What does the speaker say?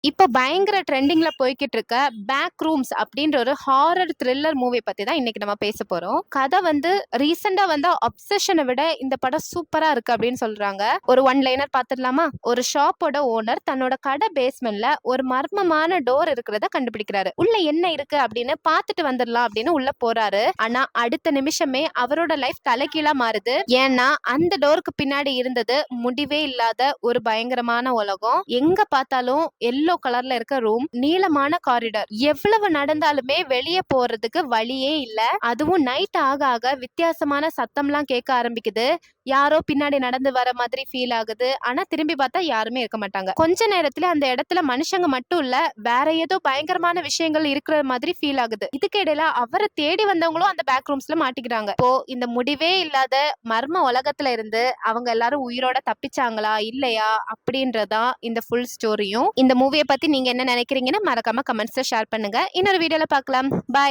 இப்போ பயங்கர ட்ரெண்டிங்ல போய்க்கிட்டு இருக்க பேக் ரூம்ஸ் அப்படின்ற ஒரு ஹாரர் த்ரில்லர் மூவி பத்தி தான் இன்னைக்கு நம்ம பேச போறோம். கதை வந்து ரீசெண்டா வந்த அப்சஷனை விட இந்த படம் சூப்பரா இருக்கு அப்படின்னு சொல்றாங்க. ஒரு ஒன் லைனர் பாத்துடலாமா? ஒரு ஷாப்போட ஓனர் தன்னோட கடை பேஸ்மெண்ட்ல ஒரு மர்மமான டோர் இருக்கிறத கண்டுபிடிக்கிறாரு. உள்ள என்ன இருக்கு அப்படின்னு பாத்துட்டு வந்துடலாம் அப்படின்னு உள்ள போறாரு. ஆனா அடுத்த நிமிஷமே அவரோட லைஃப் தலைகீழா மாறுது. ஏன்னா அந்த டோருக்கு பின்னாடி இருந்தது முடிவே இல்லாத ஒரு பயங்கரமான உலகம். எங்க பார்த்தாலும் எல்லோ கலர்ல இருக்க ரூம், நீளமான காரிடார், எவ்வளவு நடந்தாலுமே வெளியே போறதுக்கு வழியே இல்ல. அதுவும் நைட் ஆக ஆக வித்தியாசமான சத்தம்லாம் கேட்க ஆரம்பிக்குது. யாரோ பின்னாடி நடந்து வர மாதிரி ஃபீல் ஆகுது. ஆனா திரும்பி பார்த்தா யாருமே இருக்க மாட்டாங்க. கொஞ்ச நேரத்துல அந்த இடத்துல மனுஷங்க மட்டும் இல்ல, வேற ஏதோ பயங்கரமான விஷயங்கள் இருக்கிற மாதிரி ஃபீல் ஆகுது. இதுக்கு இடையில அவரை தேடி வந்தவங்களும் அந்த பேக் ரூம்ஸ்ல மாட்டிக்கிறாங்க. இப்போ இந்த முடிவே இல்லாத மர்ம உலகத்துல இருந்து அவங்க எல்லாரும் உயிரோட தப்பிச்சாங்களா இல்லையா அப்படின்றதா இந்த ஃபுல் ஸ்டோரியும். இந்த மூவியை பத்தி நீங்க என்ன நினைக்கிறீங்கன்னு மறக்காம கமெண்ட்ஸ்ல ஷேர் பண்ணுங்க. இன்னொரு வீடியோல பார்க்கலாம். பாய்.